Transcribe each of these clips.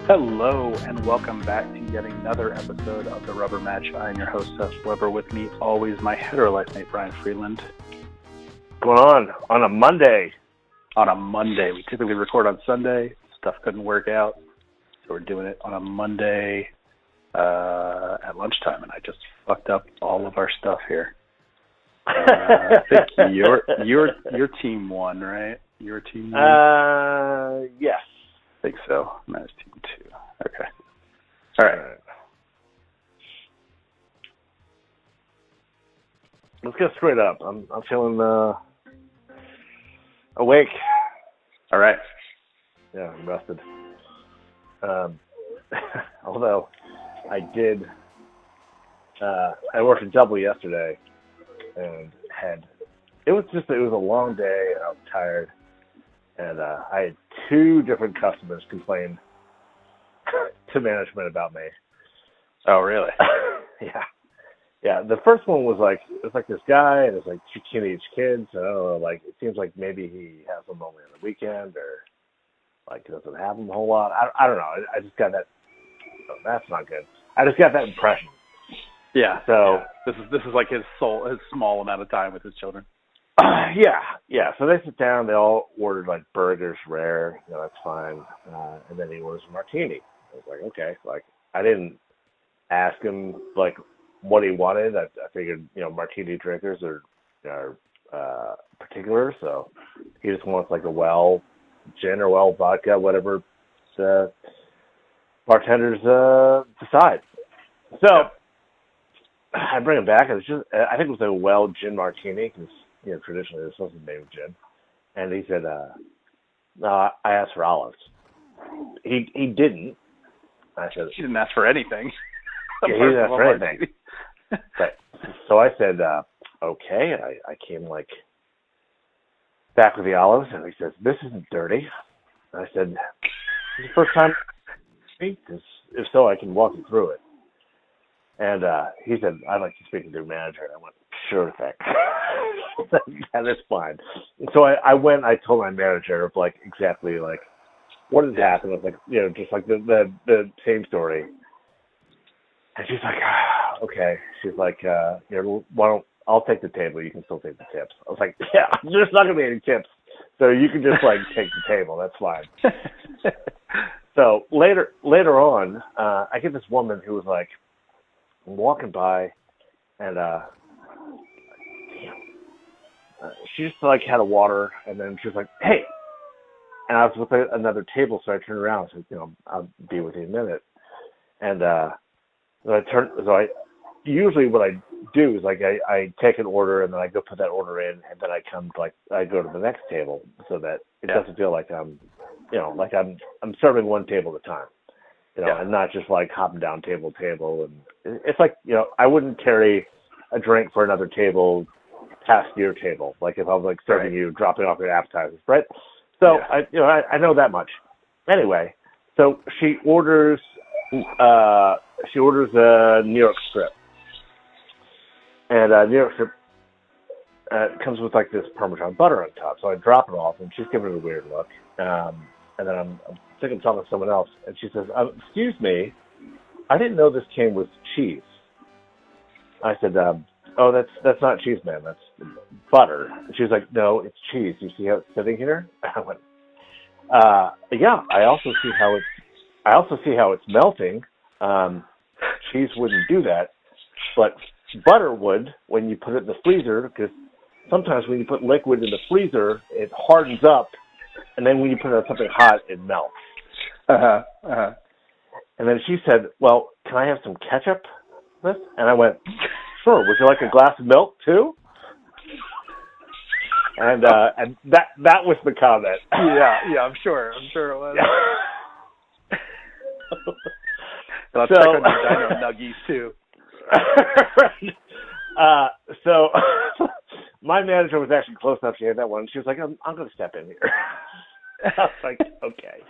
Hello, and welcome back to yet another episode of The Rubber Match. I am your host, Seth Weber. With me, always, my hetero life mate, Ryan Freeland. What's going on a Monday? On a Monday. We typically record on Sunday. Stuff couldn't work out, so we're doing it on a Monday at lunchtime, and I just fucked up all of our stuff here. I think your team won, right? Your team won? Yes. I think so. That's team 2. Okay. All right. Let's get straight up. I'm feeling awake. All right. Yeah, I'm rested. Although I did, I worked a double yesterday and it was a long day and I was tired. And I had 2 different customers complain to management about me. Oh, really? Yeah. The first one was this guy and it's like 2 teenage kids. I don't know, it seems like maybe he has them only on the weekend or he doesn't have them a whole lot. I don't know. I just got that. Oh, that's not good. I just got that impression. Yeah. So this is like his small amount of time with his children. Yeah. So they sit down. They all ordered burgers, rare. That's fine. And then he orders a martini. I was like, okay. I didn't ask him what he wanted. I figured martini drinkers are particular. So he just wants a well gin or well vodka, whatever the bartenders decide. So I bring him back. And I think it was a well gin martini because. Traditionally this wasn't made with gin. And he said, no, I asked for olives. He didn't. I said, he didn't ask for anything. Yeah, he didn't ask for anything. So I said, okay. I came back with the olives, and he says, this isn't dirty. And I said, this is the first time I speak this. If so, I can walk you through it. And he said, I'd like to speak to your manager. And I went, sure thing. That is fine. And so I went, I told my manager of exactly what has happened. It was just the same story. And she's like, okay. She's like, why don't I'll take the table, you can still take the tips. I was like, yeah, there's not gonna be any tips. So you can just take the table, that's fine. So later on, I get this woman who was I'm walking by and she just had a water, and then she was like, hey. And I was with another table, so I turned around and said, I'll be with you in a minute. And usually what I do is I take an order and then I go put that order in, and then I go to the next table so that it doesn't feel like I'm I'm serving one table at a time, and not just hopping down table to table. And it's I wouldn't carry a drink for another table past your table, if I'm serving you, dropping off your appetizers, right? So I know that much. Anyway, so she orders a New York strip, and New York strip comes with this Parmesan butter on top. So I drop it off, and she's giving it a weird look, and then I'm thinking I'm talking to someone else, and she says, "Excuse me, I didn't know this came with cheese." I said, oh, that's not cheese, man. That's butter. And she was like, no, it's cheese. You see how it's sitting here? I went, yeah. I also see how it's melting. Cheese wouldn't do that, but butter would when you put it in the freezer. Because sometimes when you put liquid in the freezer, it hardens up, and then when you put it on something hot, it melts. And then she said, well, can I have some ketchup? And I went, sure. Would you like a glass of milk too? And that was the comment. Yeah, I'm sure it was. Let's check on your dino nuggies too. So my manager was actually close enough. She had that one. She was like, I'm going to step in here. I was like, okay.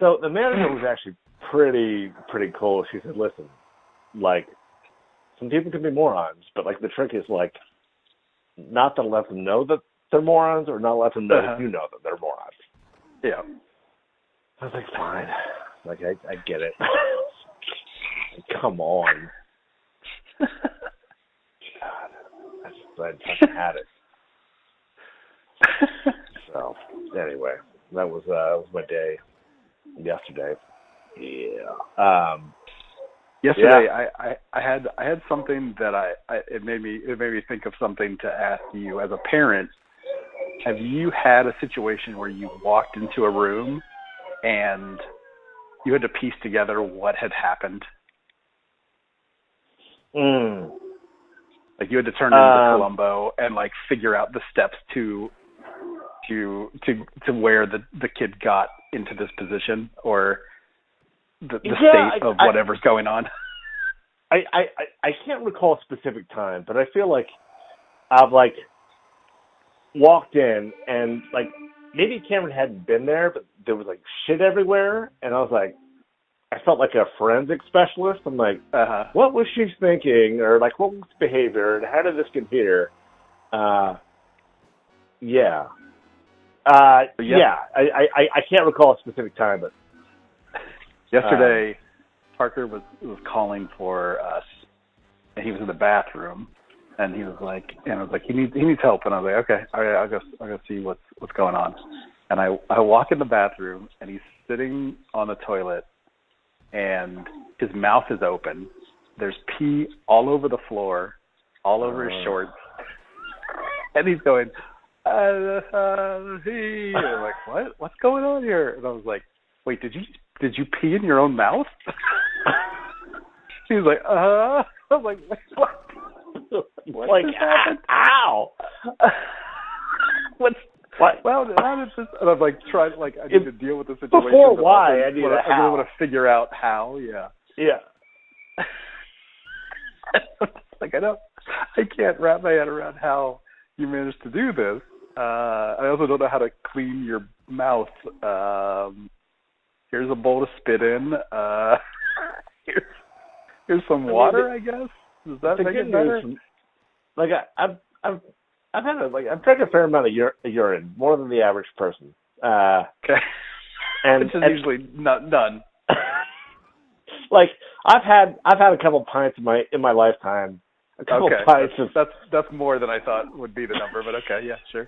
So the manager was actually pretty cool. She said, listen, some people can be morons, but the trick is not to let them know that they're morons, or not let them know that you know that they're morons. Yeah. I was like, fine. like I get it. Come on. God, I fucking had it. So anyway, that was my day yesterday. Yeah. Yesterday, yeah. I had something that it made me think of something to ask you as a parent. Have you had a situation where you walked into a room and you had to piece together what had happened? Like you had to turn into Columbo and like figure out the steps to where the kid got into this position, or the state of whatever's going on. I can't recall a specific time, but I feel like I've like walked in and like maybe Cameron hadn't been there, but there was like shit everywhere, and I was like, I felt like a forensic specialist. I'm like, what was she thinking, or like what was behavior, and how did this get here? Yeah. I can't recall a specific time, but yesterday Parker was calling for us, and he was in the bathroom, and he was like, he needs help, and I was like, okay, all right, I'll go see what's going on, and I walk in the bathroom, and he's sitting on the toilet, and his mouth is open. There's pee all over the floor, all over his shorts, and he's going, and I'm like, what? What's going on here? And I was like, wait, did you pee in your own mouth? He was like, I was like, what? Like, ow! What? Well, how did this? And I'm like, I need to deal with the situation. Before why? I really want to figure out how. Yeah. Yeah. Like I can't wrap my head around how you managed to do this. I also don't know how to clean your mouth. Here's a bowl to spit in. Here's some water, I guess. Does that make it better? Like I've I've drank a fair amount of urine, more than the average person. Okay. And which is usually not done. Like I've had a couple pints in my lifetime. A couple pints that's more than I thought would be the number, but okay, yeah, sure.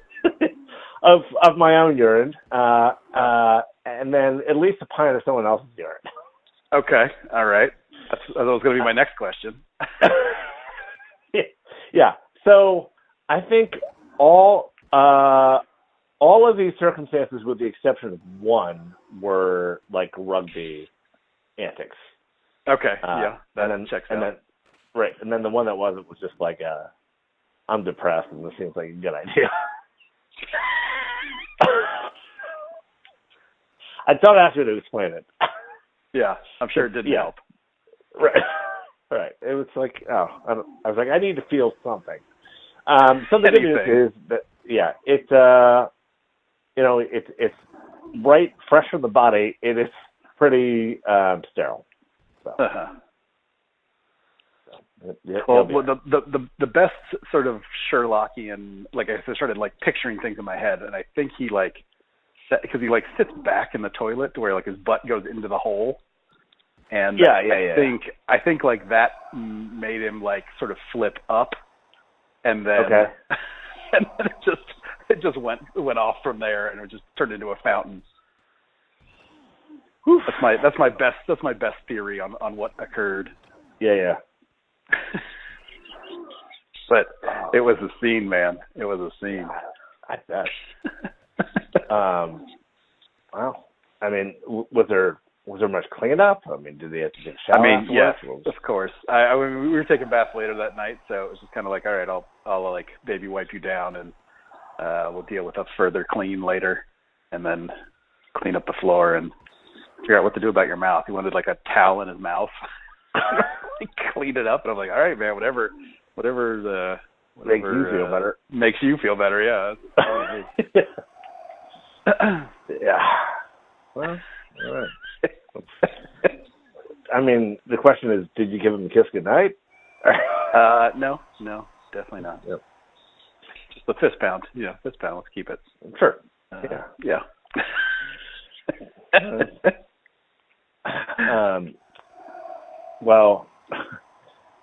of my own urine, and then at least a pint of someone else's urine. Okay, all right. That was going to be my next question. Yeah. So I think all of these circumstances, with the exception of one, were like rugby antics. Okay. Yeah. That checks out. Then, right. And then the one that wasn't was just like, I'm depressed and this seems like a good idea. I don't ask you to explain it. Yeah. I'm sure it didn't help. Right. Right. It was like, I was like, I need to feel something. So the good news is that, it's it's right, fresh from the body. It is pretty sterile. So. The best sort of Sherlockian, like I started like picturing things in my head, and I think he because he sits back in the toilet to where like his butt goes into the hole. And I think like that made him like sort of flip up, and then and then it just went off from there, and it just turned into a fountain. Whew. That's my best theory on what occurred. Yeah. But it was a scene, man. It was a scene. I bet. Well, I mean, was there much cleanup? I mean, did they have to get a shower afterwards? Yes, of course. I mean, we were taking baths later that night, so it was just kind of like, all right, I'll like baby wipe you down, and we'll deal with a further clean later, and then clean up the floor and figure out what to do about your mouth. He wanted like a towel in his mouth, clean it up, and I'm like, all right, man, whatever makes you feel better. Makes you feel better, yeah. Yeah. Well, all right. I mean, the question is, did you give him a kiss goodnight? No, definitely not. Yep. Just a fist pound. Yeah, fist pound. Let's keep it. Sure. Yeah. Well,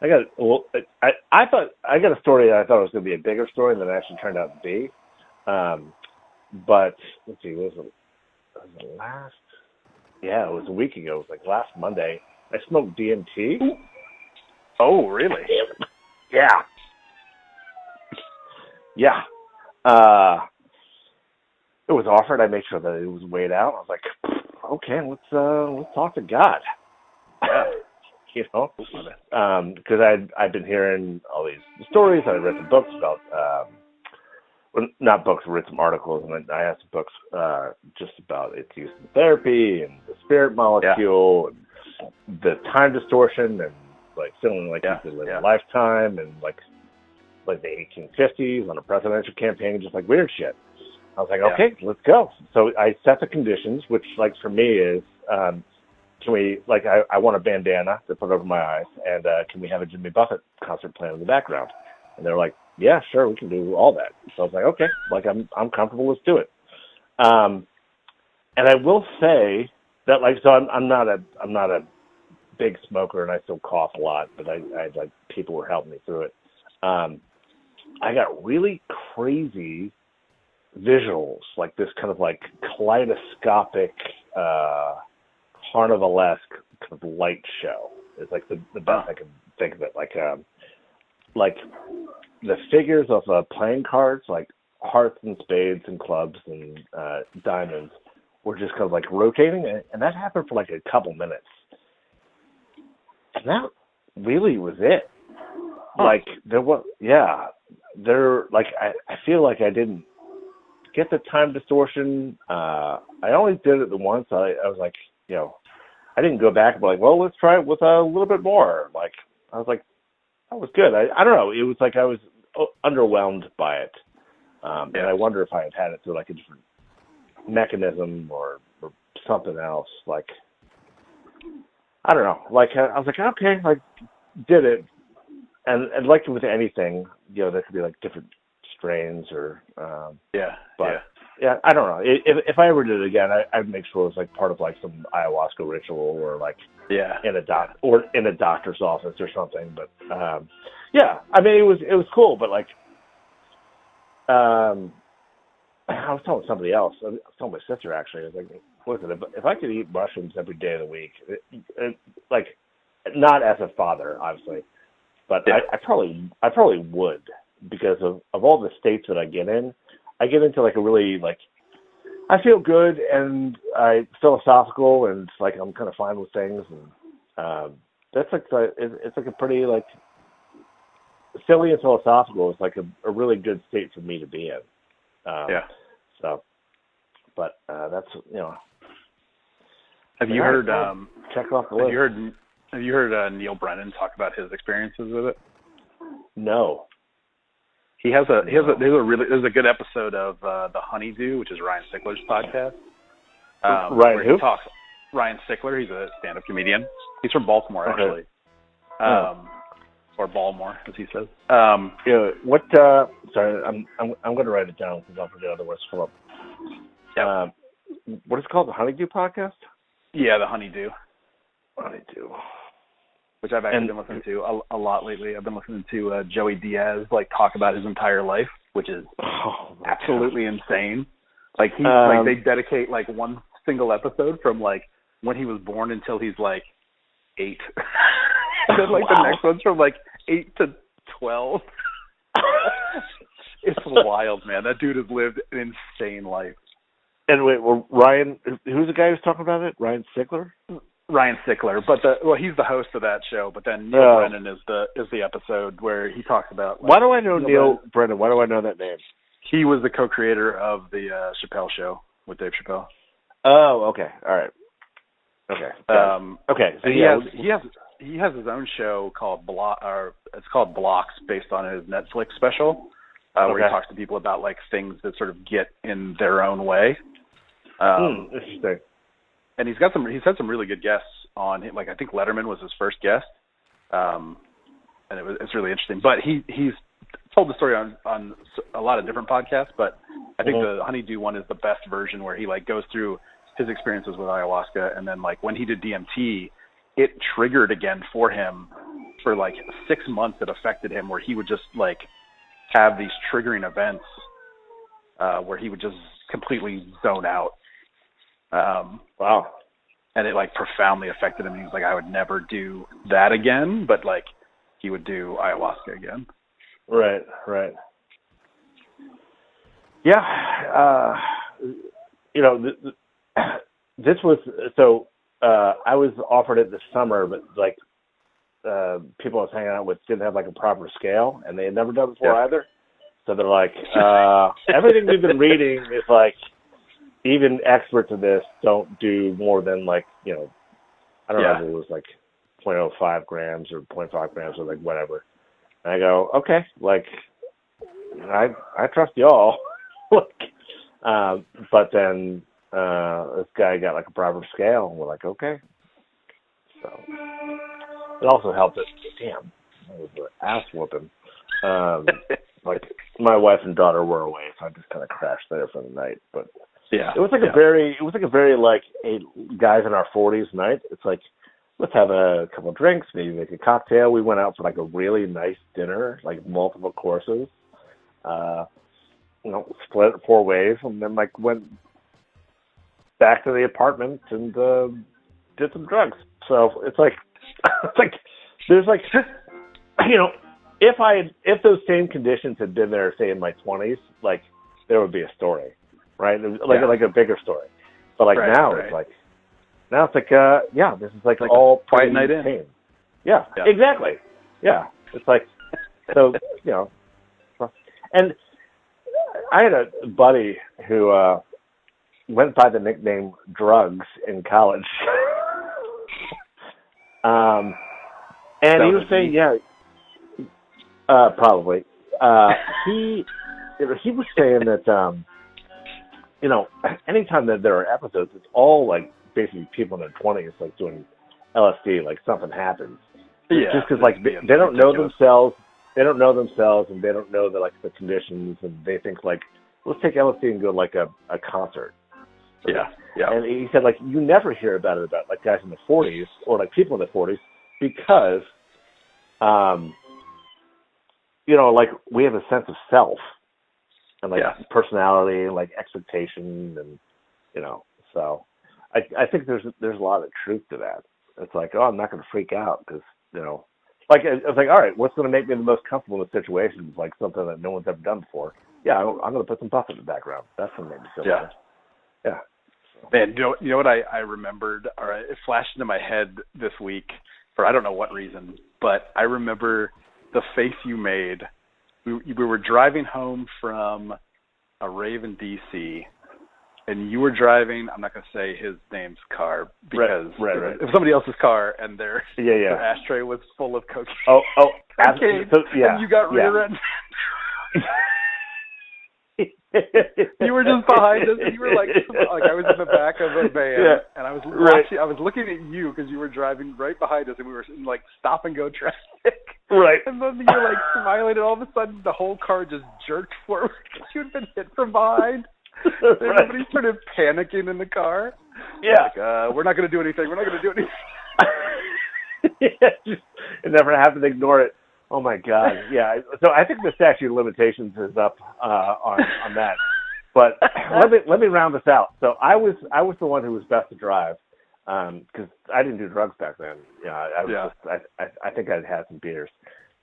I got a story that I thought was going to be a bigger story than it actually turned out to be. But let's see, was it last? Yeah, it was a week ago. It was like last Monday. I smoked DMT. Oh, really? Yeah. Yeah. It was offered. I made sure that it was weighed out. I was like, okay, let's talk to God. You know, because I'd been hearing all these stories. I read some books about, well, not books, I read some articles, and I had some books just about its use in therapy and the spirit molecule and the time distortion and like feeling like you could live a lifetime and like the 1850s on a presidential campaign, just like weird shit. I was like, okay, let's go. So I set the conditions, which like for me is, can we, like, I want a bandana to put over my eyes, and can we have a Jimmy Buffett concert playing in the background? And they're like, yeah, sure, we can do all that. So I was like, okay, like I'm comfortable, let's do it. And I will say that, like, so I'm not a big smoker, and I still cough a lot, but I like people were helping me through it. I got really crazy visuals, like this kind of like kaleidoscopic, carnivalesque kind of light show. It's like the best I can think of it. Like the figures of playing cards, like hearts and spades and clubs and diamonds, were just kind of like rotating, and that happened for like a couple minutes. And that really was it. Like there was, like I feel like I didn't get the time distortion. I only did it the once. I was like, you know, I didn't go back and be like, well, let's try it with a little bit more. Like, I was like, that was good. I don't know. It was like I was underwhelmed by it. And I wonder if I had it through like a different mechanism or something else. Like, I don't know. Like, I was like, okay, like, did it. And like with anything, you know, there could be like different strains or, I don't know. If I ever did it again, I'd make sure it was like part of like some ayahuasca ritual or like in a doctor's office or something. But I mean, it was cool. But like, I was telling somebody else. I was telling my sister actually. I was like, listen, if I could eat mushrooms every day of the week, like, not as a father, obviously, but I probably would, because of all the states that I get in. I get into like a really like, I feel good and I'm philosophical and like I'm kind of fine with things, and that's like it's like a pretty like silly and philosophical. It's like a really good state for me to be in. So, but that's, you know. Have you heard? Check off the list. Have you heard Neal Brennan talk about his experiences with it? No. There's a good episode of the HoneyDew, which is Ryan Sickler's podcast. Ryan Sickler. He's a stand-up comedian. He's from Baltimore, actually. Or Baltimore, as he says. What? Sorry, I'm going to write it down because I'll forget other words come up. What is it called? The HoneyDew Podcast? Yeah, the HoneyDew. HoneyDew. Which I've actually been listening to a lot lately. I've been listening to Joey Diaz like talk about his entire life, which is absolutely insane. Like they dedicate like one single episode from like when he was born until he's like 8, and then like the next one's from like 8 to 12. It's wild, man. That dude has lived an insane life. And wait, well, Ryan, who's the guy who's talking about it? Ryan Sickler? Ryan Sickler, but he's the host of that show. But then Neal Brennan is the episode where he talks about. Like, why do I know Neal Brennan? Why do I know that name? He was the co-creator of the Chappelle Show with Dave Chappelle. Oh, okay, all right, okay, okay. So he has his own show called it's called Blocks, based on his Netflix special, where he talks to people about like things that sort of get in their own way. Interesting. And he's had some really good guests on. Like I think Letterman was his first guest, and it's really interesting. But he's told the story on a lot of different podcasts. But I think the HoneyDew one is the best version, where he like goes through his experiences with ayahuasca, and then like when he did DMT, it triggered again for him for like 6 months. It affected him where he would just like have these triggering events where he would just completely zone out. Wow. And it like profoundly affected him. He was like, I would never do that again, but like he would do ayahuasca again. Right. Yeah. You know, this was, so I was offered it this summer, but like people I was hanging out with didn't have like a proper scale, and they had never done it before either. So they're like, everything we've been reading is like, even experts in this don't do more than like, you know, I don't know if it was like 0.05 grams or 0.5 grams or like whatever. And I go, okay, like I trust y'all. But then this guy got like a proper scale, and we're like, okay. So it also helped that, damn, that was an ass whooping. Like my wife and daughter were away, so I just kind of crashed there for the night. But it was like a very like a guys in our 40s night. It's like, let's have a couple drinks, maybe make a cocktail. We went out for like a really nice dinner, like multiple courses. You know, split it 4 ways, and then like went back to the apartment and did some drugs. So it's like there's like, you know, if those same conditions had been there, say in my 20s, like there would be a story, right? Like a bigger story. But like now it's like this is like all quiet night in. Pain. Yeah, exactly. Yeah, it's like, so, you know, and I had a buddy who went by the nickname Drugs in college. And he was saying, probably. He was saying that, you know, anytime that there are episodes, it's all like basically people in their 20s like doing LSD, like something happens. Yeah. Just because like they don't know themselves. They don't know themselves, and they don't know the conditions, and they think like, let's take LSD and go like a concert. Yeah. And he said like you never hear about it about like guys in the 40s or like people in the 40s because, you know, like we have a sense of self and like personality and like expectation, and you know, so I think there's a lot of truth to that. It's like, oh, I'm not going to freak out because, you know. Like, I was like, all right, what's going to make me the most comfortable in the situation? It's like something that no one's ever done before. Yeah, I'm going to put some puff in the background. That's going to make me feel better. Yeah. Man, you know what I remembered, or it flashed into my head this week for I don't know what reason, but I remember the face you made. We were driving home from a rave in D.C., and you were driving, I'm not going to say his name's car, because right. it was somebody else's car, and their ashtray was full of cocaine. Oh, absolutely. So, and you got rear-ended. You were just behind us, and you were like I was in the back of a van, and I was watching. I was looking at you because you were driving right behind us, and we were in like stop and go traffic. Right. And then you were like smiling, and all of a sudden the whole car just jerked forward because you had been hit from behind. Everybody started panicking in the car. Yeah. Like, we're not going to do anything. We're not going to do anything. You never have to ignore it. Oh my God. Yeah. So I think the statute of limitations is up on that. But let me round this out. So I was the one who was best to drive because I didn't do drugs back then. I think I'd had some beers.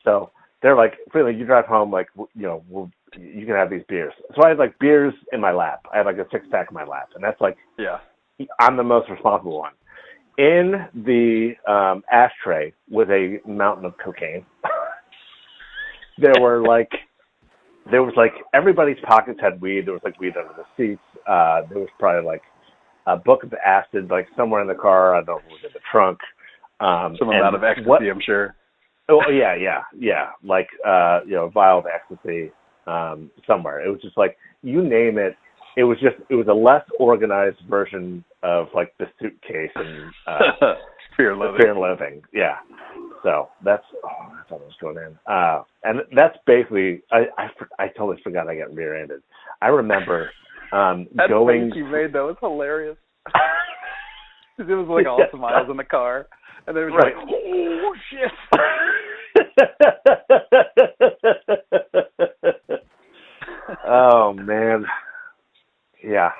So they're like, Freeland, you drive home, like, you know, you can have these beers. So I had like beers in my lap. I had like a 6-pack in my lap, and that's like, I'm the most responsible one. In the ashtray was a mountain of cocaine. There was like everybody's pockets had weed. There was like weed under the seats. There was probably like a book of acid, like somewhere in the car. I don't know if it was in the trunk. Some amount of ecstasy, I'm sure. Oh yeah. Like you know, vial of ecstasy somewhere. It was just like, you name it. It was a less organized version of like the suitcase and Fear and Loathing. Yeah. So that's I thought it was going in. And that's basically I totally forgot I got rear-ended. I remember that going. That face you made though was hilarious. It was like all smiles in the car. And then it was Right. like, oh, shit. Oh, man. Yeah.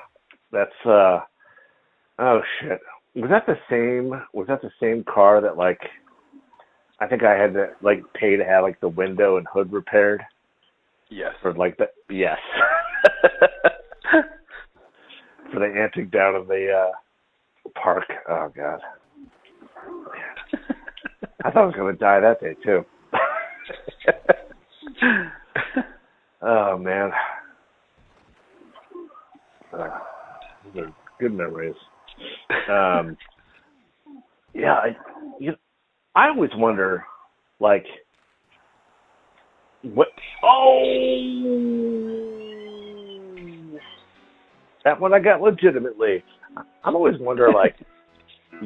That's, oh, shit. Was that the same car that, like, I think I had to, like, pay to have, like, the window and hood repaired? Yes. For, like, yes. For the antic down in the park. Oh, God. I thought I was going to die that day, too. Oh, man. Those are good memories. Yeah, I always wonder, like, what? Oh, that one I got legitimately. I'm always wonder, like,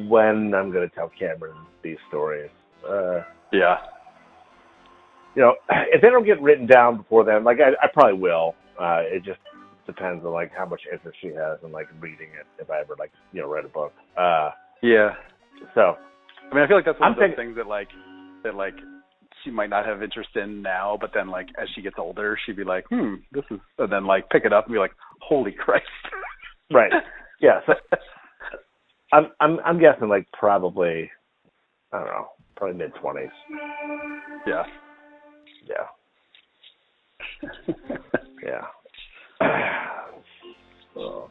when I'm going to tell Cameron these stories. Yeah. You know, if they don't get written down before then, like, I probably will. It just depends on, like, how much interest she has in, like, reading it, if I ever, like, you know, write a book. Yeah. So, I mean, I feel like that's one of those things that she might not have interest in now, but then, like, as she gets older, she'd be like, this is, and then, like, pick it up and be like, holy Christ. Right. Yeah. So, I'm guessing, like, probably, I don't know, probably mid-20s. Yeah. Yeah. Yeah. Oh,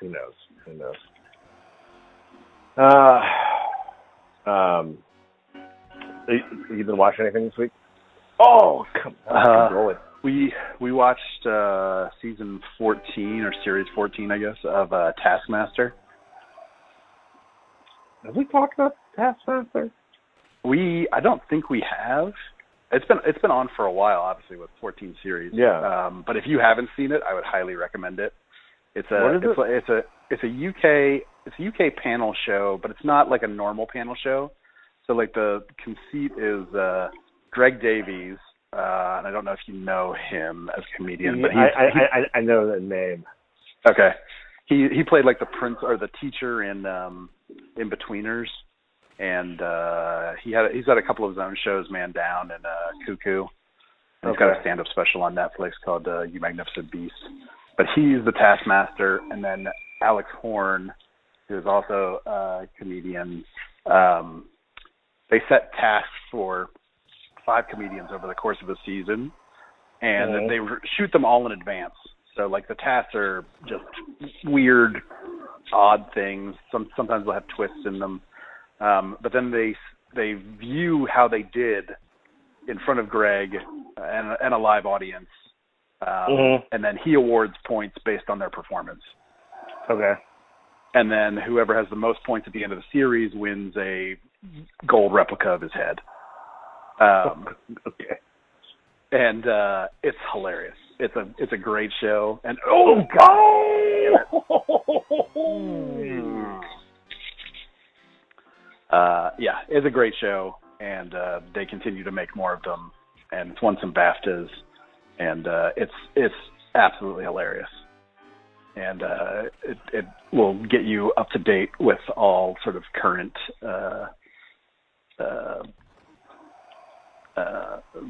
who knows? You been watching anything this week? Oh, come on. We watched season 14 or series 14, I guess, of Taskmaster. Have we talked about Taskmaster? I don't think we have. It's been on for a while, obviously, with 14 series. Yeah. But if you haven't seen it, I would highly recommend it. It's a UK panel show, but it's not like a normal panel show. So like the conceit is Greg Davies, and I don't know if you know him as a comedian, but I know the name. Okay. He played like the prince or the teacher in Betweeners. And he's had a couple of his own shows, Man Down and Cuckoo. And he's got a stand-up special on Netflix called You Magnificent Beast. But he's the Taskmaster, and then Alex Horn, who is also a comedian. They set tasks for 5 comedians over the course of a season, and they shoot them all in advance. So, like, the tasks are just weird, odd things. Sometimes they'll have twists in them. But then they view how they did in front of Greg and a live audience, and then he awards points based on their performance. Okay. And then whoever has the most points at the end of the series wins a gold replica of his head. Okay. And it's hilarious. It's a great show. And yeah, it's a great show, and they continue to make more of them, and it's won some BAFTAs, and it's absolutely hilarious, and it will get you up to date with all sort of current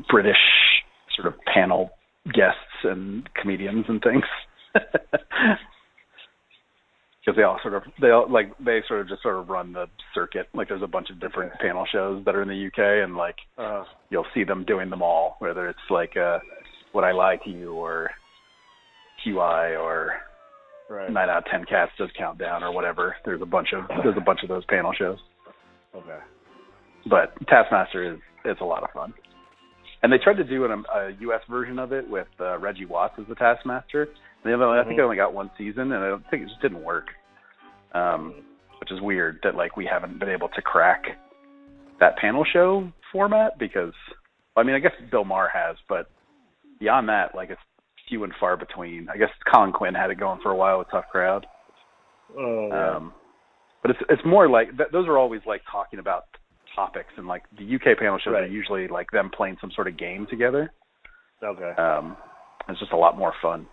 British sort of panel guests and comedians and things. Because they sort of just run the circuit. Like, there's a bunch of different panel shows that are in the UK, and like you'll see them doing them all, whether it's like Would I Lie to You or QI or 9 out of 10 Cats Does Countdown or whatever. There's a bunch of those panel shows. Okay. But Taskmaster it's a lot of fun. And they tried to do a US version of it with Reggie Watts as the Taskmaster. I think they only got one season, and I think it just didn't work, which is weird that, like, we haven't been able to crack that panel show format because, I mean, I guess Bill Maher has, but beyond that, like, it's few and far between. I guess Colin Quinn had it going for a while with Tough Crowd. But it's more like, those are always, like, talking about topics, and, like, the UK panel shows are usually, like, them playing some sort of game together. Okay. It's just a lot more fun.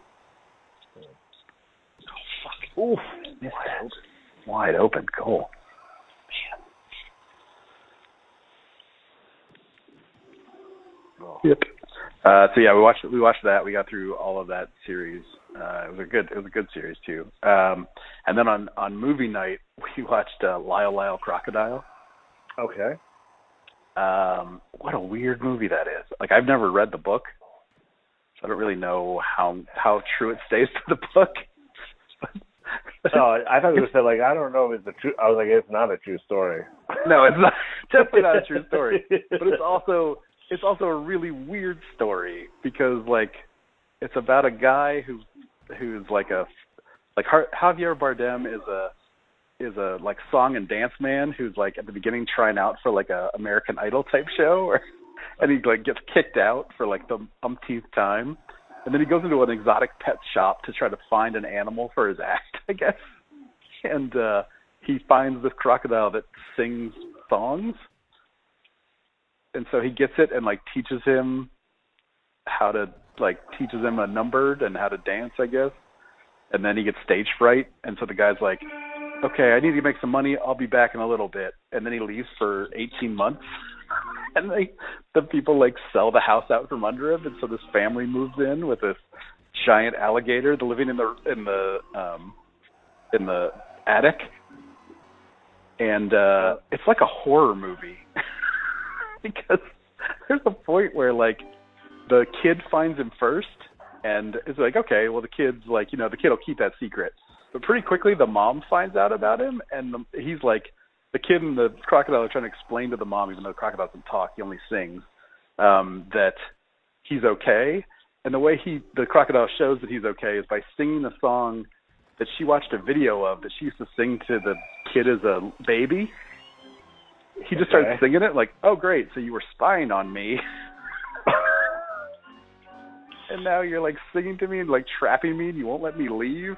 Oof. Wide open goal. Man. Yep. So yeah, we watched that. We got through all of that series. It was a good series too. And then on movie night, we watched Lyle, Crocodile. Okay. What a weird movie that is. Like, I've never read the book, so I don't really know how true it stays to the book. Oh, I thought you were saying, like, I don't know if it's a true. I was like, it's not a true story. No, it's not. Definitely not a true story. But it's also a really weird story because, like, it's about a guy who's like Javier Bardem is a like song and dance man who's like at the beginning trying out for like a American Idol type show, and he like gets kicked out for like the umpteenth time. And then he goes into an exotic pet shop to try to find an animal for his act, I guess. And he finds this crocodile that sings songs. And so he gets it and, like, teaches him a number and how to dance, I guess. And then he gets stage fright. And so the guy's like, okay, I need to make some money. I'll be back in a little bit. And then he leaves for 18 months. And the people like sell the house out from under him, and so this family moves in with this giant alligator living in the attic, and it's like a horror movie because there's a point where like the kid finds him first, and it's like, okay, well the kid's like, the kid will keep that secret, but pretty quickly the mom finds out about him, and he's like. The kid and the crocodile are trying to explain to the mom, even though the crocodile doesn't talk, he only sings, that he's okay. And the way the crocodile shows that he's okay is by singing a song that she watched a video of that she used to sing to the kid as a baby. He just started singing it like, oh, great, so you were spying on me. And now you're like singing to me and like trapping me and you won't let me leave.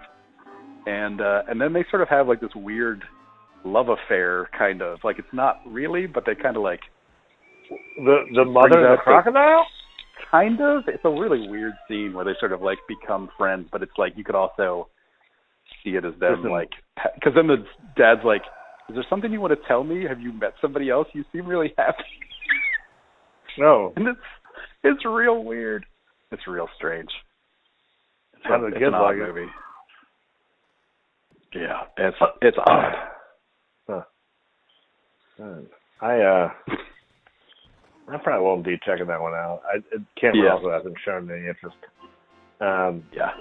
And then they sort of have like this weird love affair, kind of. Like, it's not really, but they kind of like... The mother and the crocodile? Kind of. It's a really weird scene where they sort of, like, become friends, but it's like you could also see it as them, like... Because then the dad's like, is there something you want to tell me? Have you met somebody else? You seem really happy. No. And it's real weird. It's real strange. It's an odd movie. Yeah, it's odd. Huh. I probably won't be checking that one out. Cameron also hasn't shown any interest. Yeah.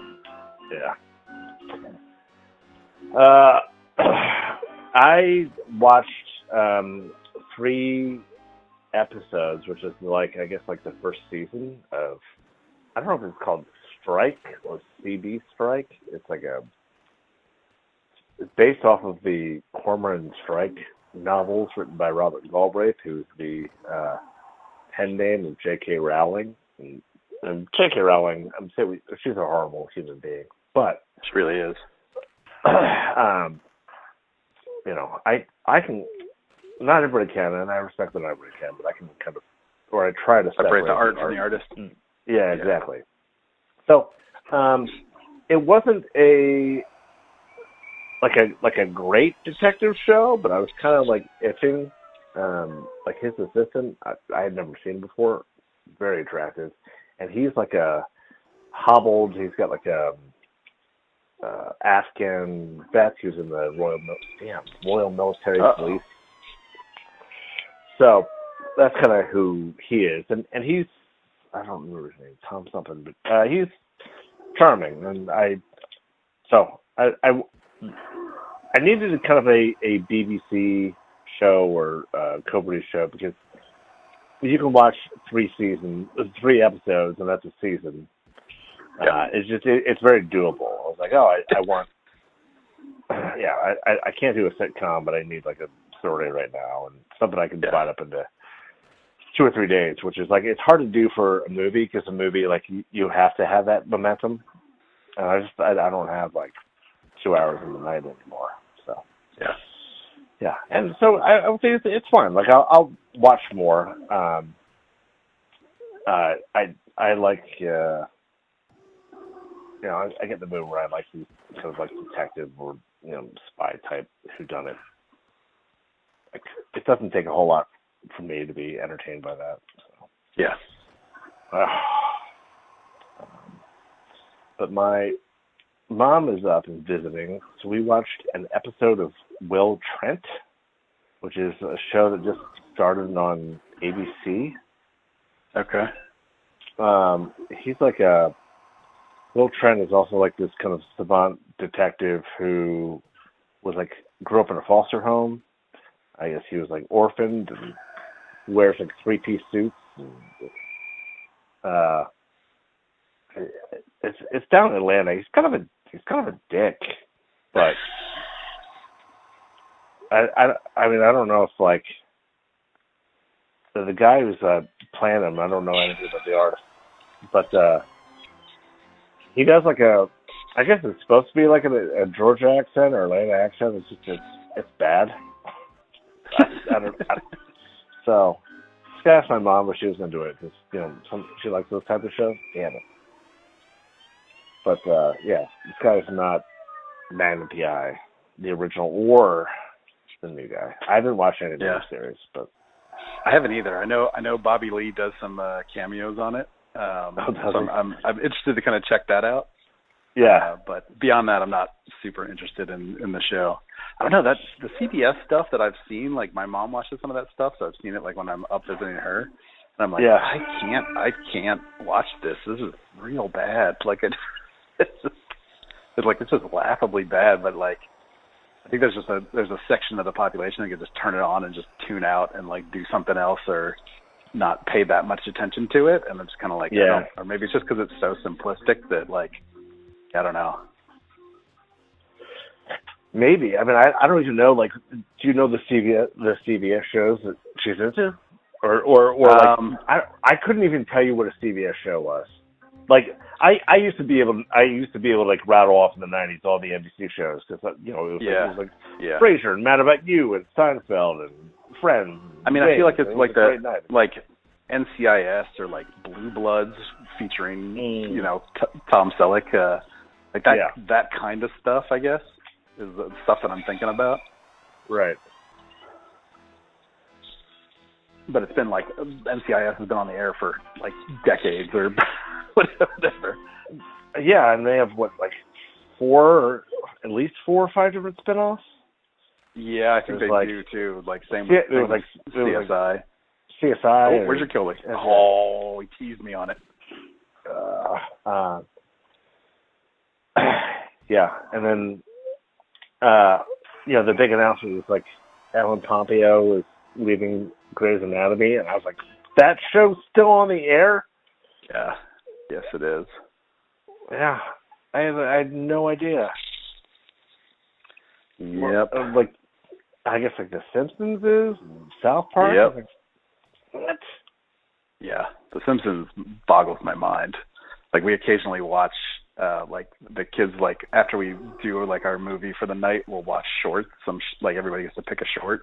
I watched 3 episodes, which is like, I guess, like the first season of, I don't know if it's called Strike or CB Strike. It's like it's based off of the Cormoran Strike novels written by Robert Galbraith, who's the pen name of J.K. Rowling. And J.K. Rowling, I'm saying she's a horrible human being, but she really is. I can. Not everybody can, and I respect that not everybody can, but I can kind of, or I try to separate the art from the artist. Yeah, exactly. So, it wasn't like a great detective show, but I was kind of like itching. Like his assistant, I had never seen before, very attractive, and he's like a hobbled. He's got like a Afghan vet who's in the Royal Military Police. So that's kind of who he is, and he's, I don't remember his name, Tom something, but he's charming, and I needed kind of a BBC show or Cobra show, because you can watch 3 episodes, and that's a season. It's very doable. I was like, I want, I can't do a sitcom, but I need like a story right now, and something I can divide up into 2 or 3 days, which is like, it's hard to do for a movie, because a movie, like, you have to have that momentum. And I don't have like 2 hours in the night anymore. So yeah, and so I would say it's fun. Like, I'll watch more. I like I get the mood where I like these kind of like detective or spy type whodunit. Like, it doesn't take a whole lot for me to be entertained by that. So. Yeah. But my mom is up and visiting, so we watched an episode of Will Trent, which is a show that just started on ABC. Okay. He's like Will Trent is also like this kind of savant detective who was like, grew up in a foster home. I guess he was like orphaned and wears like 3-piece suits. And, it's down in Atlanta. He's kind of a dick, but I mean I don't know if like the guy who's playing him, I don't know anything about the artist, but he does like I guess it's supposed to be like a Georgia accent or Atlanta accent. It's just it's bad. So just asked my mom if she was into it because she likes those type of shows. Damn it. But yeah, this guy is not Man with the Eye, the original, or the new guy. I haven't watched any of the series, but I haven't either. I know Bobby Lee does some cameos on it. So I'm interested to kind of check that out. Yeah, but beyond that, I'm not super interested in the show. I don't know, that's the CBS stuff that I've seen. Like my mom watches some of that stuff, so I've seen it like when I'm up visiting her, and I'm like, I can't watch this. This is real bad. Like it's just laughably bad. But like, I think there's a section of the population that can just turn it on and just tune out and like do something else or not pay that much attention to it, and it's kind of like, or maybe it's just because it's so simplistic that like, I don't know. Maybe. I mean, I don't even know. Like, do you know the CBS shows that she's into, or like I couldn't even tell you what a CBS show was. Like, I used to be able to like rattle off in the '90s all the NBC shows because it was like Frasier and Mad About You and Seinfeld and Friends. I mean, I feel like it's like like NCIS or like Blue Bloods featuring Tom Selleck, like that kind of stuff. I guess is the stuff that I'm thinking about. Right. But it's been like NCIS has been on the air for like decades or whatever. Yeah, and they have at least 4 or 5 different spinoffs. Yeah, I think they do too. Like same with CSI. CSI. Oh, where's your Killy? Oh, he teased me on it. Yeah, and then the big announcement was like Ellen Pompeo is leaving Grey's Anatomy, and I was like, that show's still on the air? Yeah. Yes, it is. Yeah, I had no idea. Yep. Like, I guess like The Simpsons is, South Park. Yep. Like, what? Yeah, The Simpsons boggles my mind. Like we occasionally watch, like the kids, like after we do like our movie for the night, we'll watch shorts. Like everybody gets to pick a short.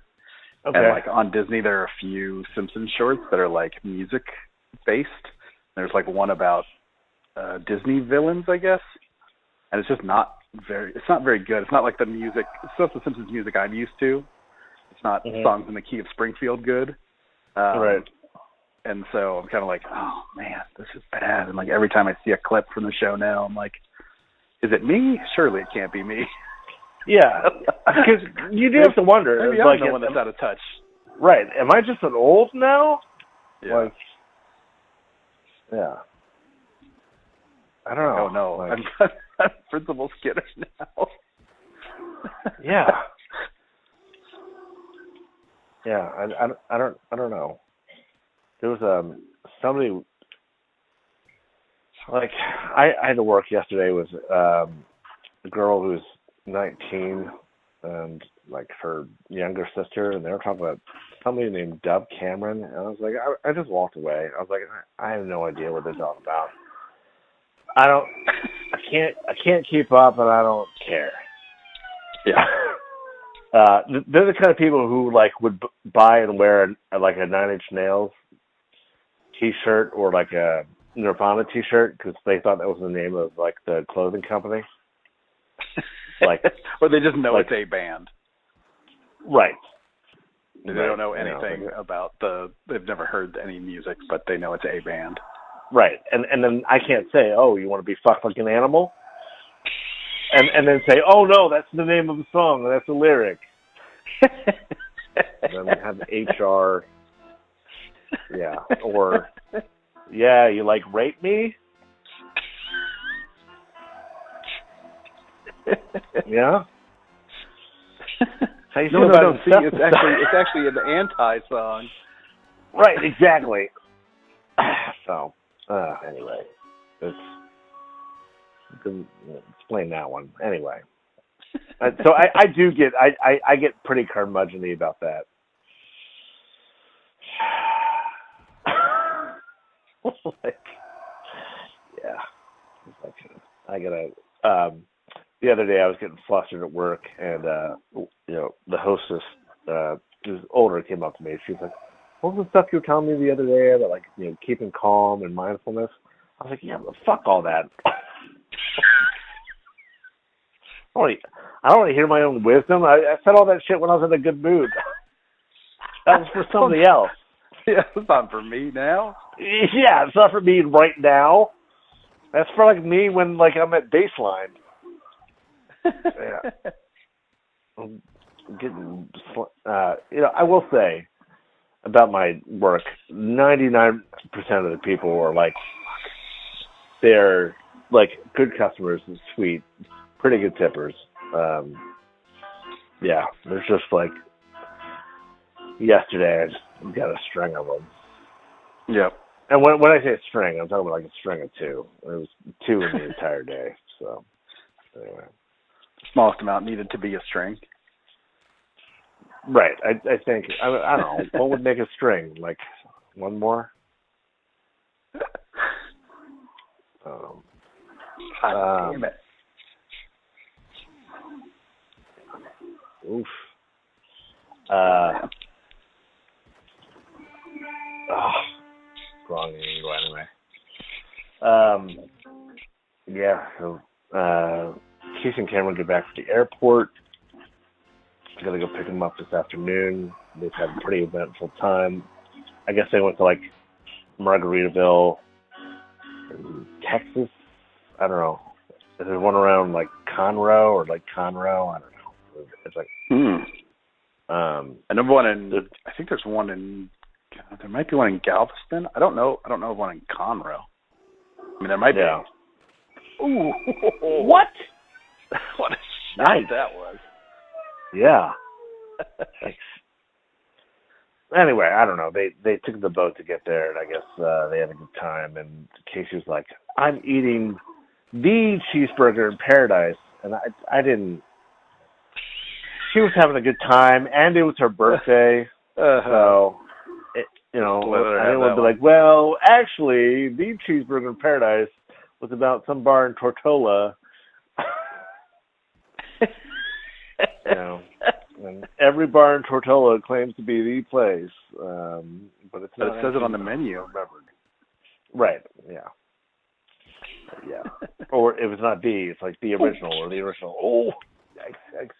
Okay. And like on Disney, there are a few Simpsons shorts that are like music based. There's like one about Disney villains, I guess, and it's just not very good. It's not like the music. It's not the Simpsons music I'm used to. It's not songs in the key of Springfield good. Right. And so I'm kind of like, oh man, this is bad. And like every time I see a clip from the show now, I'm like, is it me? Surely it can't be me. Yeah, because you do have to wonder. Maybe I'm the one that's out of touch. Right. Am I just an old now? Yeah. Like, yeah. I don't know. Oh no, like, I'm Principal Skinner now. Yeah. Yeah. I don't know. There was somebody like I had to work yesterday with a girl who's 19 and like her younger sister, and they were talking about somebody named Dove Cameron, and I was like, I just walked away. I was like, I have no idea what they're talking about. I can't keep up, and I don't care. Yeah. They're the kind of people who like would buy and wear like a 9 Inch Nails T-shirt or like a Nirvana T-shirt because they thought that was the name of like the clothing company. Like, or they just know like, it's a band. Right. They don't know anything about they've never heard any music, but they know it's a band. Right. And then I can't say, oh, you want to be fucked like an animal? And then say, oh, no, that's the name of the song. That's the lyric. And then have HR. Yeah. Or, yeah, you like rape me? Yeah? How you feel about see, it's actually an anti-song. Right, exactly. So, anyway, you can explain that one. Anyway, so I do get I get pretty curmudgeon-y about that. Like, yeah, it's like I gotta. The other day I was getting flustered at work, and the hostess, who's older, came up to me. She was like, "What was the stuff you were telling me the other day about, like, keeping calm and mindfulness?" I was like, "Yeah, but fuck all that. I don't want to hear my own wisdom. I said all that shit when I was in a good mood. That was for somebody else. Yeah, it's not for me now. Yeah, it's not for me right now. That's for, like, me when, like, I'm at baseline." Yeah. I'm getting, I will say about my work, 99% of the people are like, they're like good customers and sweet, pretty good tippers. Yeah, there's just like yesterday I just got a string of them. Yep. And when I say a string, I'm talking about like a string of two. It was two in the entire day. So anyway. Smallest amount needed to be a string. Right. I think, I don't know, what would make a string? Like, one more? God damn it. Oof. Wrong anyway. Yeah, so, Keith and Cameron get back to the airport. I gotta go pick them up this afternoon. They've had a pretty eventful time. I guess they went to, like, Margaritaville, Texas. I don't know. Is there one around, like, Conroe or, like, Conroe? I don't know. It's like... I know one in... I think there's one in... There might be one in Galveston. I don't know of one in Conroe. I mean, there might be. Ooh. What? What a shot that was. Yeah. Anyway, I don't know. They took the boat to get there, and I guess they had a good time. And Casey was like, "I'm eating the cheeseburger in paradise," and I didn't. She was having a good time, and it was her birthday, so I didn't want to be like, "Well, actually, the cheeseburger in paradise was about some bar in Tortola." And every bar in Tortola claims to be the place, but it's not. But it says it on the menu. Right. Yeah. Yeah. Or if it's not the, it's like the original or the original. Oh, yikes.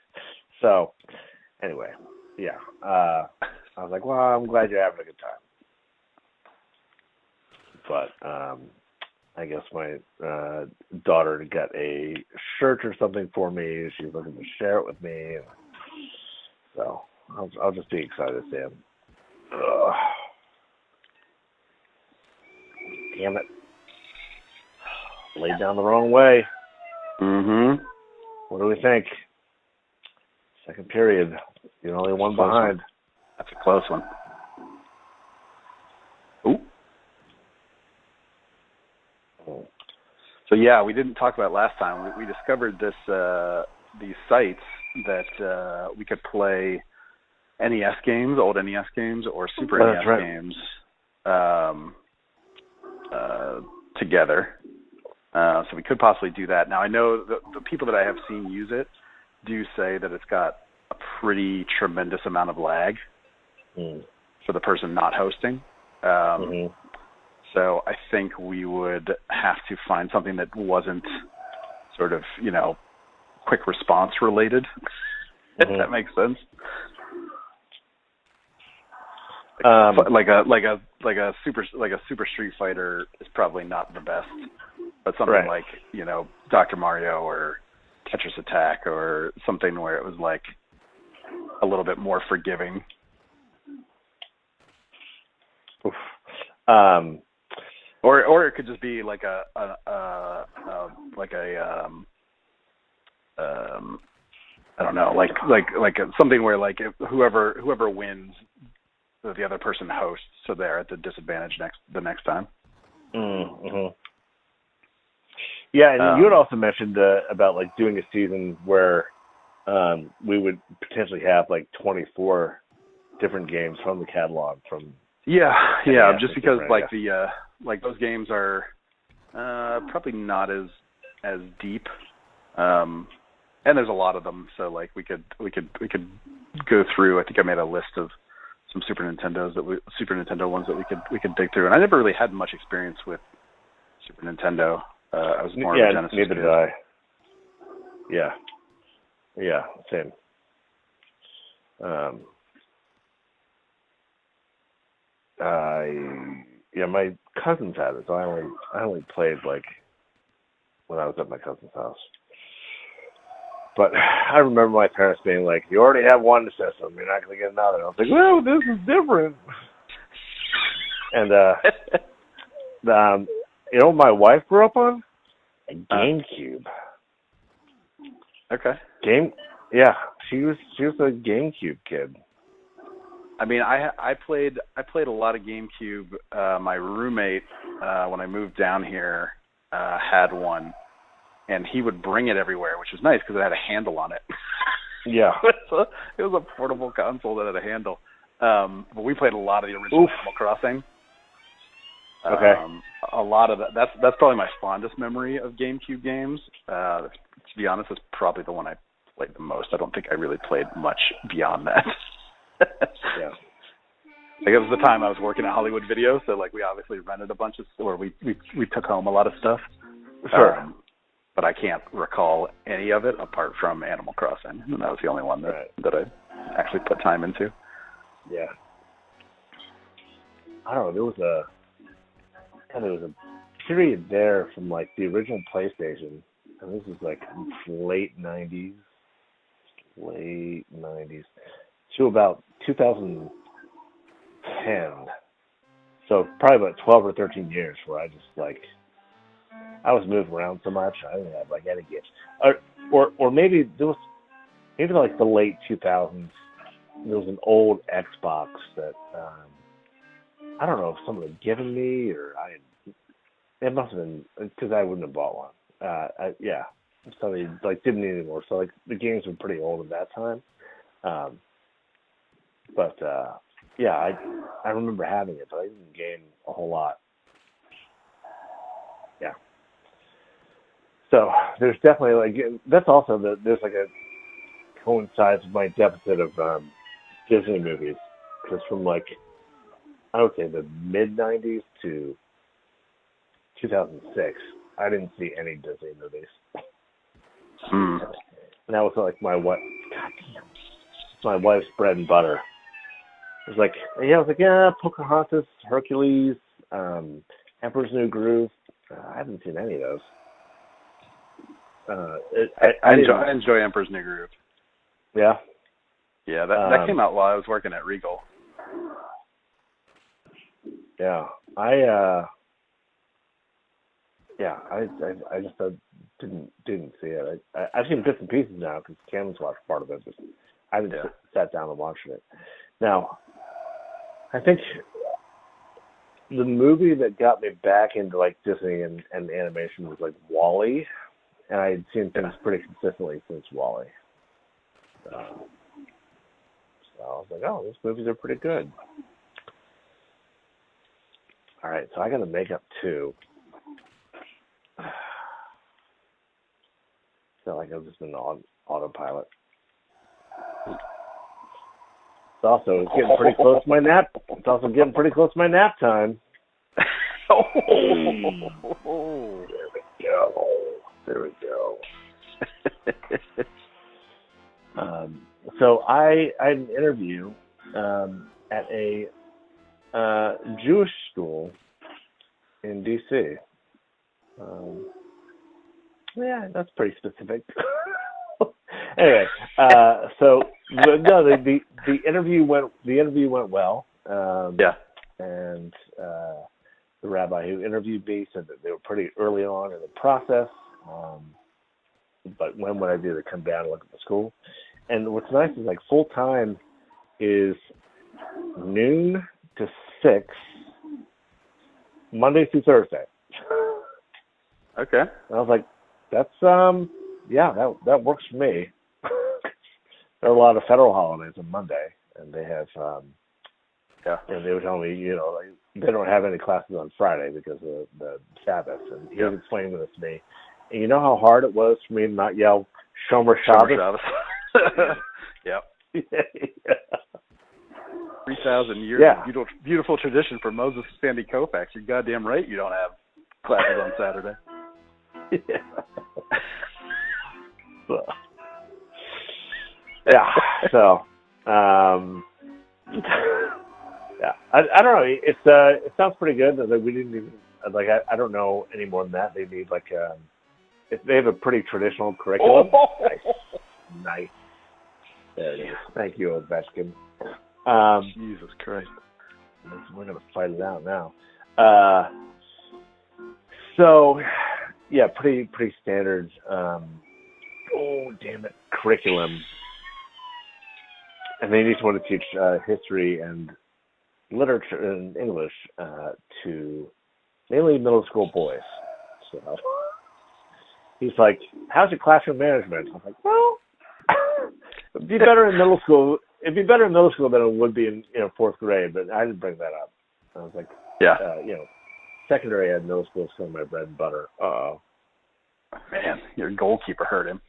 So, anyway, yeah. I was like, well, I'm glad you're having a good time. But I guess my daughter got a shirt or something for me. She's looking to share it with me. So I'll just be excited to see him. Ugh. Damn it. Laid down the wrong way. Mm-hmm. What do we think? Second period. You're only one behind. That's a close one. Ooh. So yeah, we didn't talk about it last time. We discovered these sites that we could play NES games, old NES games, or Super NES games together. So we could possibly do that. Now, I know the people that I have seen use it do say that it's got a pretty tremendous amount of lag for the person not hosting. So I think we would have to find something that wasn't sort of, quick response related, if that makes sense. Like a Super Street Fighter is probably not the best, but something like, you know, Dr. Mario or Tetris Attack or something where it was like a little bit more forgiving. Oof. Or it could just be like I don't know, like something where like if whoever wins, the other person hosts, so they're at the disadvantage the next time. Mm-hmm. Yeah, and you had also mentioned about like doing a season where we would potentially have like 24 different games from the catalog from. Yeah, just because like the like those games are probably not as deep, and there's a lot of them. So like we could go through. I think I made a list of some Super Nintendo ones that we could dig through. And I never really had much experience with Super Nintendo. I was more of a Genesis. Neither did I. Yeah, same. My cousins had it, so I only played like when I was at my cousin's house. But I remember my parents being like, "You already have one system, you're not going to get another." I was like, "Well, this is different." And you know what my wife grew up on? A Gamecube. Okay. She was a Gamecube kid. I mean, I played a lot of Gamecube. My roommate, when I moved down here, had one, and he would bring it everywhere, which was nice because it had a handle on it. Yeah. It was a portable console that had a handle. But we played a lot of the original Animal Crossing. Okay. A lot of that. That's probably my fondest memory of Gamecube games. To be honest, it's probably the one I played the most. I don't think I really played much beyond that. Yeah. Like it was the time I was working at Hollywood Video, so like we obviously rented a bunch of, or we took home a lot of stuff. Sure. But I can't recall any of it apart from Animal Crossing, and that was the only one that I actually put time into. Yeah. I don't know. There was a period there from like the original PlayStation, and this is like late 90s to about 2010. So probably about 12 or 13 years where I just like, I was moving around so much, I didn't have like any games. Or maybe there was, maybe like the late 2000s, there was an old Xbox that, I don't know if someone had given me or it must have been, because I wouldn't have bought one. So they like didn't need anymore. So like the games were pretty old at that time. I remember having it, but I didn't game a whole lot. Yeah. So there's definitely like, that's also there's like a coincides with my deficit of Disney movies, because from like, I would say the mid 90s to 2006, I didn't see any Disney movies. And that was like my wife's bread and butter. It was like, Pocahontas, Hercules, Emperor's New Groove. I haven't seen any of those. I enjoy Emperor's New Groove. Yeah? Yeah, that came out while I was working at Regal. Yeah. I just didn't see it. I've seen bits and pieces now because Cameron's watched part of it, but I haven't sat down and watched it. Now, I think the movie that got me back into like Disney and animation was like WALL-E, and I had seen things pretty consistently since WALL-E. So I was like, oh, those movies are pretty good. All right, so I got to make up two. I feel like I've just been on autopilot. It's also getting pretty close to my nap. It's also getting pretty close to my nap time. There we go. So I had an interview at a Jewish school in D.C. Yeah, that's pretty specific. Anyway, so no, the interview went well. Yeah. And the rabbi who interviewed me said that they were pretty early on in the process. But when would I be able to come down and look at the school? And what's nice is like full time is noon to 6, Monday through Thursday. Okay. And I was like, that's that works for me. There are a lot of federal holidays on Monday, and they have and they were telling me, like, they don't have any classes on Friday because of the Sabbath. And he was explaining this to me. And you know how hard it was for me to not yell Shomer Shabbos? Yep. Yeah. 3,000 years of beautiful tradition for Moses Sandy Koufax. You're goddamn right you don't have classes on Saturday. Yeah. So, yeah, I don't know. It sounds pretty good. Like, we didn't even I don't know any more than that. They need they have a pretty traditional curriculum. Oh. Nice. There it is. Thank you, Ovechkin. Jesus Christ. We're gonna fight it out now. So, yeah, pretty standard. Curriculum. And they just want to teach history and literature and English to mainly middle school boys. So he's like, "How's your classroom management?" I'm like, "Well, it'd be better in middle school. It'd be better in middle school than it would be in 4th grade." But I didn't bring that up. I was like, secondary and middle school is still my bread and butter. Man, your goalkeeper hurt him.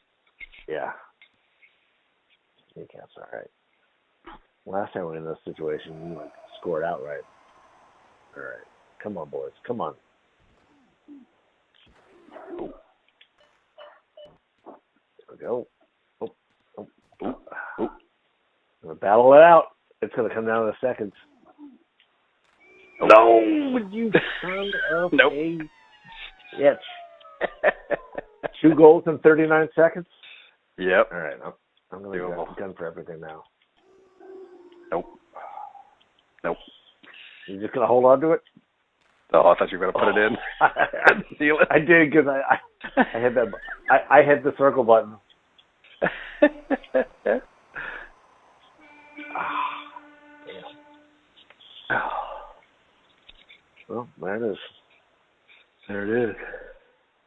Yeah. Kneecaps, all right. Last time we were in this situation, you scored outright. All right. Come on, boys. Come on. There we go. I'm going to battle it out. It's going to come down to the seconds. No, you son of a bitch. 2 goals in 39 seconds? Yep. All right. I'm going to go gun for everything now. Nope. You just going to hold on to it? Oh, I thought you were going to put it in. I'd steal it. I did because I hit that. I hit the circle button. Well, there it is. There it is.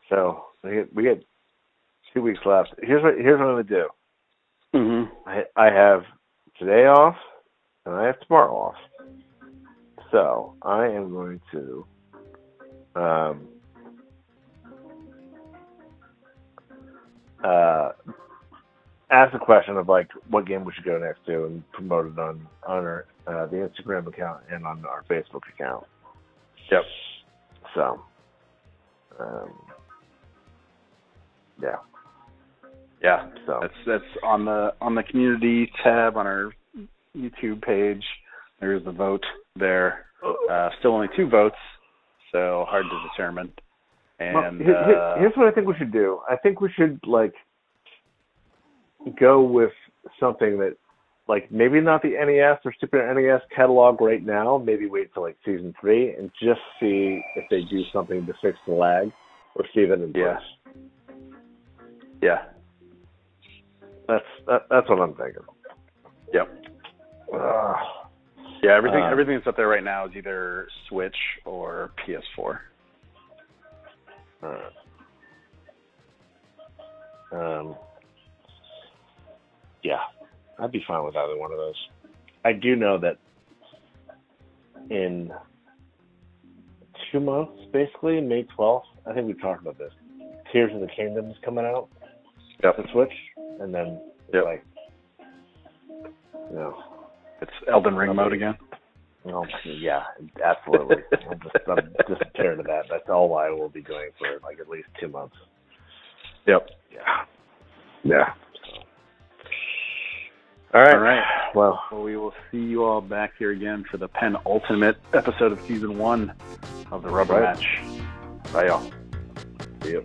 So we get 2 weeks left. Here's what I'm going to do. Mm-hmm. I have today off, and I have tomorrow off. So I am going to ask a question of what game we should go next to, and promote it on our the Instagram account and on our Facebook account. Yep. So, yeah. Yeah. So that's on the community tab on our YouTube page. There's the vote there. Still only 2 votes, so hard to determine. And here's what I think we should do. I think we should go with something that, maybe not the NES or Super NES catalog right now. Maybe wait till season 3 and just see if they do something to fix the lag or see that in place. Yeah. That's what I'm thinking. Yep. Yeah, everything that's up there right now is either Switch or PS4. Yeah, I'd be fine with either one of those. I do know that in 2 months, basically, May 12th, I think we talked about this, Tears of the Kingdom is coming out. Yep. The Switch, and then it's it's Elden Ring mode again. Oh, yeah, absolutely. I'm just tired of that. That's all I will be doing for at least 2 months. Yep. Yeah. All right. well, we will see you all back here again for the penultimate episode of season 1 of the Rubber Match. Bye, y'all. See you.